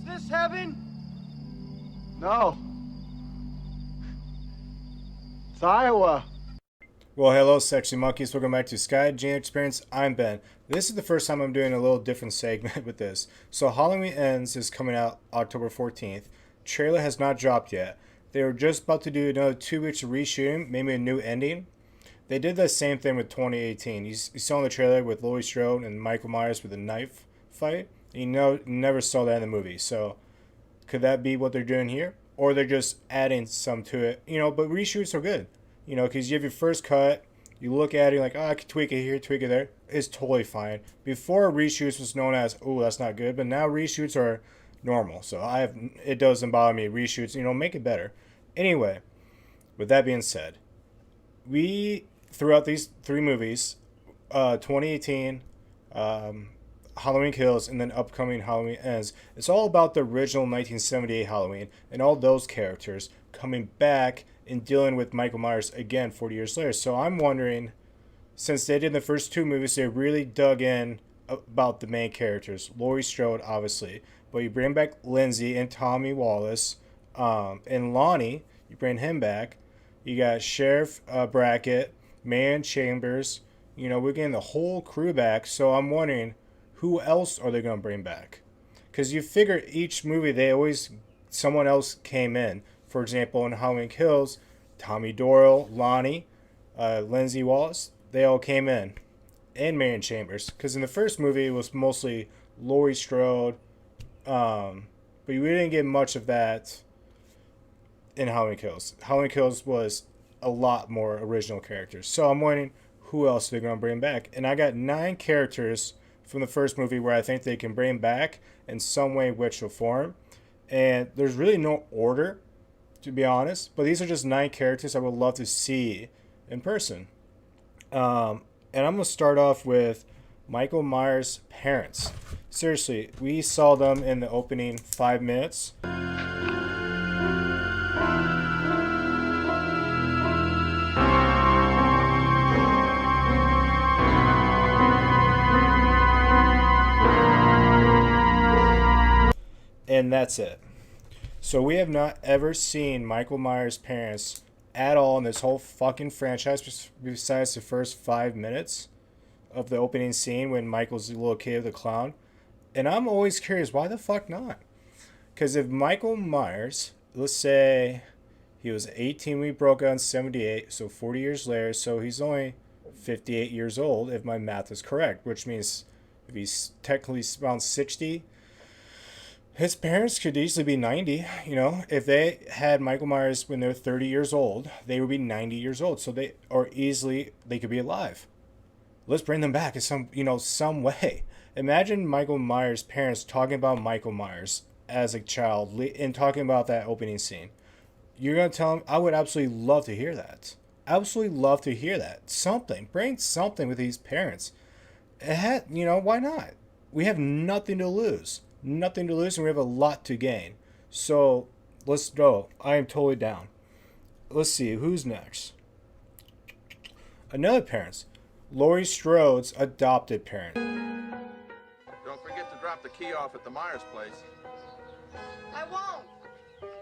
this heaven? No. It's Iowa. Well, hello, sexy monkeys. Welcome back to SkyGeneYouTube Experience. I'm Ben. This is the first time I'm doing a little different segment with this. So, Halloween Ends is coming out October 14th. Trailer has not dropped yet. They were just about to do another 2 weeks of reshooting, maybe a new ending. They did the same thing with 2018. You saw in the trailer with Laurie Strode and Michael Myers with a knife fight. You never saw that in the movie. So, could that be what they're doing here? Or they're just adding some to it? But reshoots are good. Because you have your first cut, you look at it, you're like, oh, I could tweak it here, tweak it there. It's totally fine. Before, reshoots was known as, oh, that's not good. But now reshoots are normal. So it doesn't bother me. Reshoots, make it better. Anyway, with that being said, throughout these 3 movies, 2018, Halloween Kills, and then upcoming Halloween Ends, it's all about the original 1978 Halloween and all those characters coming back and dealing with Michael Myers again 40 years later. So I'm wondering, since they did the first 2 movies, they really dug in about the main characters. Laurie Strode, obviously, but you bring back Lindsay and Tommy Wallace, and Lonnie, you bring him back. You got Sheriff Brackett, Man Chambers. We're getting the whole crew back. So I'm wondering, who else are they going to bring back? Because you figure each movie, someone else came in. For example, in Halloween Kills, Tommy Doyle, Lonnie, Lindsay Wallace, they all came in. And Marion Chambers. Because in the first movie, it was mostly Laurie Strode. But we didn't get much of that in Halloween Kills. Halloween Kills was a lot more original characters. So I'm wondering who else they're going to bring back. And I got 9 characters from the first movie where I think they can bring back in some way, which will form. And there's really no order, to be honest. But these are just 9 characters I would love to see in person. And I'm going to start off with Michael Myers' parents. Seriously, we saw them in the opening 5 minutes. And that's it. So we have not ever seen Michael Myers' parents at all in this whole fucking franchise besides the first 5 minutes of the opening scene when Michael's a little kid with a clown. And I'm always curious, why the fuck not? Because if Michael Myers, let's say he was 18 when he broke out in 78, so 40 years later, so he's only 58 years old if my math is correct, which means if he's technically around 60, his parents could easily be 90. If they had Michael Myers when they're 30 years old, they would be 90 years old. So they could be alive. Let's bring them back in some way. Imagine Michael Myers' parents talking about Michael Myers as a child and talking about that opening scene. You're going to tell them, I would absolutely love to hear that. Absolutely love to hear that. Bring something with these parents. Why not? We have nothing to lose. Nothing to lose, and we have a lot to gain. So let's go. I am totally down. Let's see who's next. Another parents, Laurie Strode's adopted parent. Don't forget to drop the key off at the Myers place. I won't.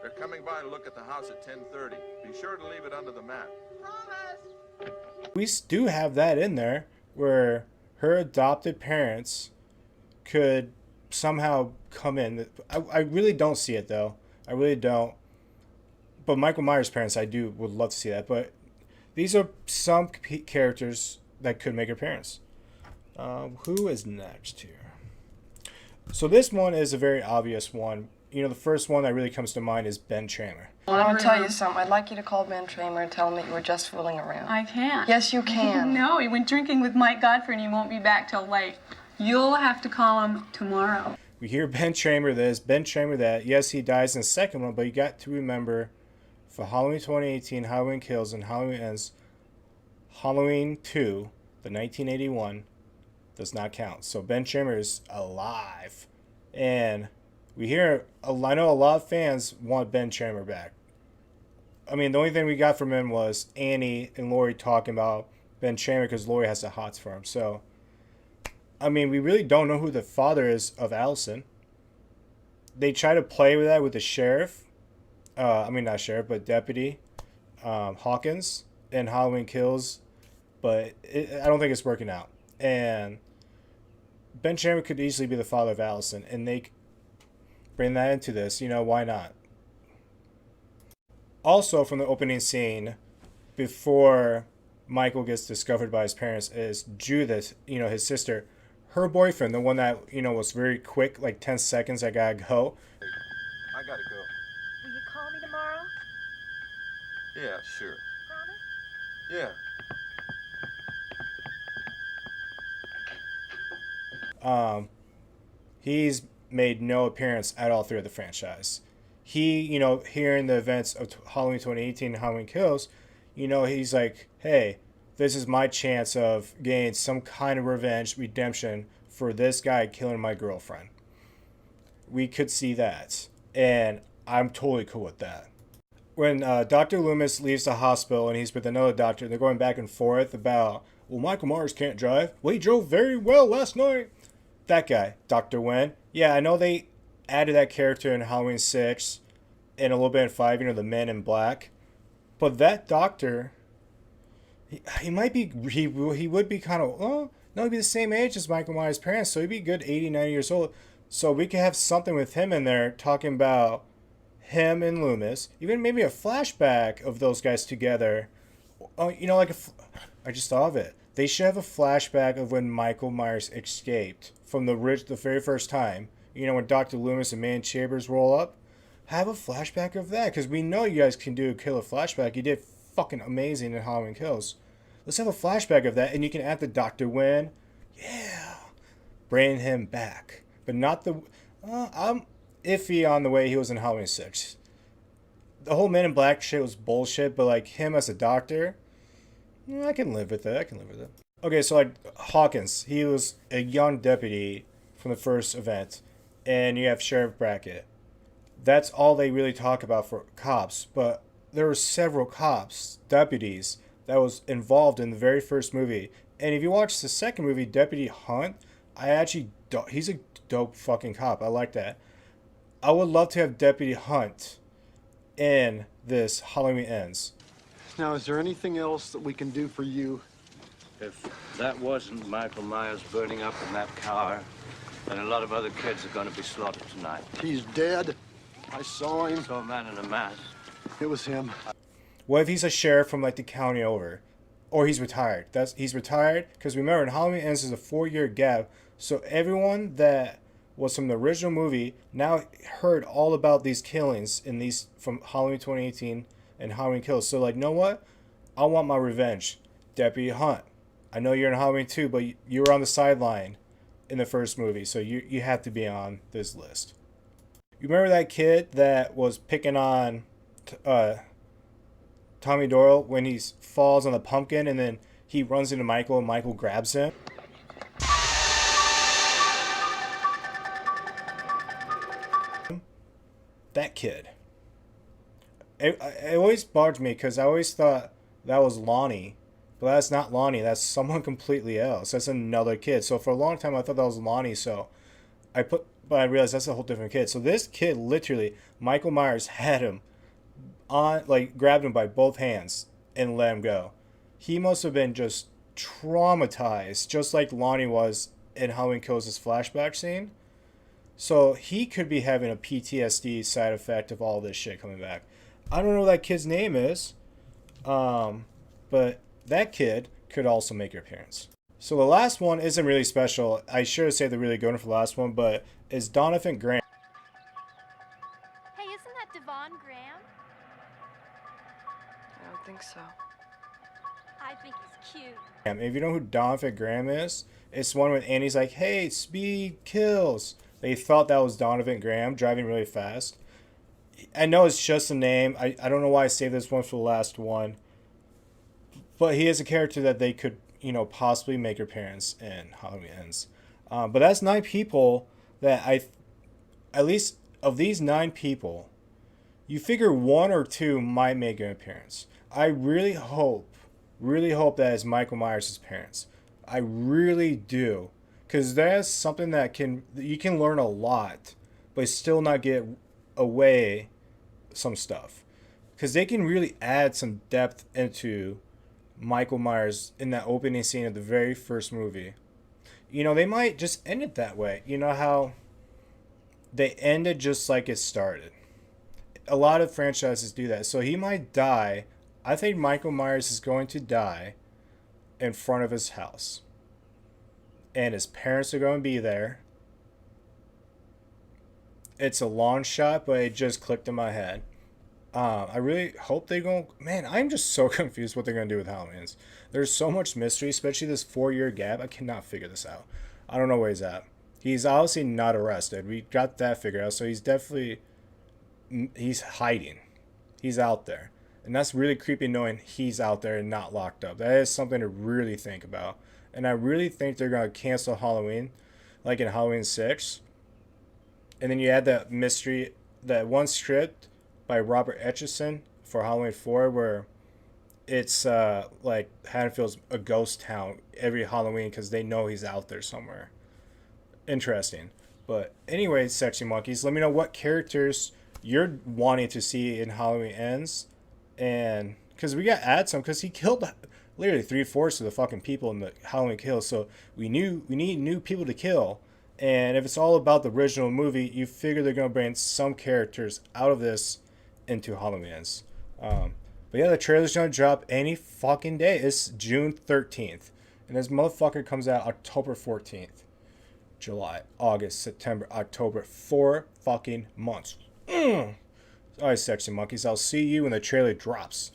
They're coming by to look at the house at 10:30. Be sure to leave it under the mat. Promise. We do have that in there where her adopted parents could somehow come in. I really don't see it though. I really don't. But Michael Myers' parents, would love to see that. But these are some characters that could make appearance. Who is next here? So this one is a very obvious one. The first one that really comes to mind is Ben Tramer. I want to tell you something. I'd like you to call Ben Tramer and tell him that you were just fooling around. I can't. Yes, you can. No, he went drinking with Mike Godfrey and he won't be back till late. You'll have to call him tomorrow. We hear Ben Tramer this, Ben Tramer that. Yes, he dies in the second one, but you got to remember for Halloween 2018, Halloween Kills, and Halloween Ends, Halloween 2, the 1981, does not count. So Ben Tramer is alive. And we hear, I know a lot of fans want Ben Tramer back. I mean, the only thing we got from him was Annie and Laurie talking about Ben Tramer because Laurie has the hots for him. So, I mean, we really don't know who the father is of Allison. they try to play with that with the sheriff. I mean, not sheriff, but deputy Hawkins in Halloween Kills, but I don't think it's working out. And Ben Chandler could easily be the father of Allison, and they bring that into this. You know, why not? Also, from the opening scene, before Michael gets discovered by his parents, is Jude, you know, his sister, her boyfriend, the one that, you know, was very quick, like 10 seconds, I gotta go. I gotta go. Will you call me tomorrow? Yeah, sure. Promise? Yeah. He's made no appearance at all throughout the franchise. He, you know, hearing the events of Halloween 2018 and Halloween Kills, you know, he's like, hey, this is my chance of getting some kind of revenge, redemption for this guy killing my girlfriend. We could see that. And I'm totally cool with that. When Dr. Loomis leaves the hospital and he's with another doctor, they're going back and forth about, well, Michael Myers can't drive. Well, he drove very well last night. That guy, Dr. Wen. Yeah, I know they added that character in Halloween 6 and a little bit in 5, you know, the Men in Black. But that doctor, he might be, he would be kind of, well, no, he'd be the same age as Michael Myers' parents, so he'd be good 80, 90 years old. So we could have something with him in there talking about him and Loomis, even maybe a flashback of those guys together. Oh, you know, like I just thought of it. They should have a flashback of when Michael Myers escaped from the very first time. You know, when Dr. Loomis and Man Chambers roll up. Have a flashback of that, because we know you guys can do a killer flashback. You did fucking amazing in Halloween Kills. Let's have a flashback of that, and you can add the Dr. Wen. Yeah. Bring him back. But not the... I'm iffy on the way he was in Halloween 6. The whole Men in Black shit was bullshit, but like him as a doctor, I can live with it. Okay, so like Hawkins, he was a young deputy from the first event, and you have Sheriff Brackett. That's all they really talk about for cops, but there were several cops, deputies, that was involved in the very first movie. And if you watch the second movie, Deputy Hunt, he's a dope fucking cop. I like that. I would love to have Deputy Hunt in this Halloween Ends. Now, is there anything else that we can do for you? If that wasn't Michael Myers burning up in that car, then a lot of other kids are going to be slaughtered tonight. He's dead. I saw him. Saw a man in a mask. It was him. What if he's a sheriff from like the county over? Or he's retired. He's retired because remember in Halloween Ends is a 4-year gap. So everyone that was from the original movie now heard all about these killings in these from Halloween 2018 and Halloween Kills. So like, know what? I want my revenge. Deputy Hunt. I know you're in Halloween 2, but you were on the sideline in the first movie, so you have to be on this list. You remember that kid that was picking on Tommy Doyle when he falls on the pumpkin and then he runs into Michael and Michael grabs him? That kid. It always bugged me because I always thought that was Lonnie. But that's not Lonnie. That's someone completely else. That's another kid. So for a long time I thought that was Lonnie. So but I realized that's a whole different kid. So this kid literally, Michael Myers had him on, like grabbed him by both hands and let him go. He must have been just traumatized, just like Lonnie was in Halloween Kills' flashback scene. So he could be having a PTSD side effect of all this shit coming back. I don't know what that kid's name is, but that kid could also make an appearance. So the last one isn't really special. I should have saved the really good one for the last one, but it's Donovan Graham. Hey, isn't that Donovan Graham? I don't think so. I think he's cute. If you know who Donovan Graham is, it's one when Andy's like, hey, speed kills. They thought that was Donovan Graham driving really fast. I know it's just a name. I don't know why I saved this one for the last one. But he is a character that they could, you know, possibly make an appearance in Halloween Ends. But that's 9 people that at least of these 9 people, you figure 1 or 2 might make an appearance. I really hope that is Michael Myers' parents. I really do. Because that's something that you can learn a lot but still not get away some stuff. Because they can really add some depth into Michael Myers in that opening scene of the very first movie. You know, they might just end it that way. You know how they end it just like it started. A lot of franchises do that. So he might die. I think Michael Myers is going to die in front of his house. And his parents are going to be there. It's a long shot, but it just clicked in my head. I really hope they go. Man, I'm just so confused what they're going to do with Halloween's. There's so much mystery, especially this 4-year gap. I cannot figure this out. I don't know where he's at. He's obviously not arrested. We got that figured out. So he's definitely, he's hiding. He's out there. And that's really creepy knowing he's out there and not locked up. That is something to really think about. And I really think they're going to cancel Halloween, like in Halloween 6. And then you add that mystery, that one script by Robert Etchison for Halloween 4 where it's like Haddonfield's a ghost town every Halloween because they know he's out there somewhere. Interesting. But anyway, Sexy Monkeys, let me know what characters you're wanting to see in Halloween Ends. And because we got to add some, because he killed literally 3/4 of the fucking people in the Halloween Kills. So we need new people to kill. And if it's all about the original movie, you figure they're going to bring some characters out of this into Halloween Ends. But yeah, the trailer's going to drop any fucking day. It's June 13th. And this motherfucker comes out October 14th. July, August, September, October. 4 fucking months. Alright, Sexy Monkeys. I'll see you when the trailer drops.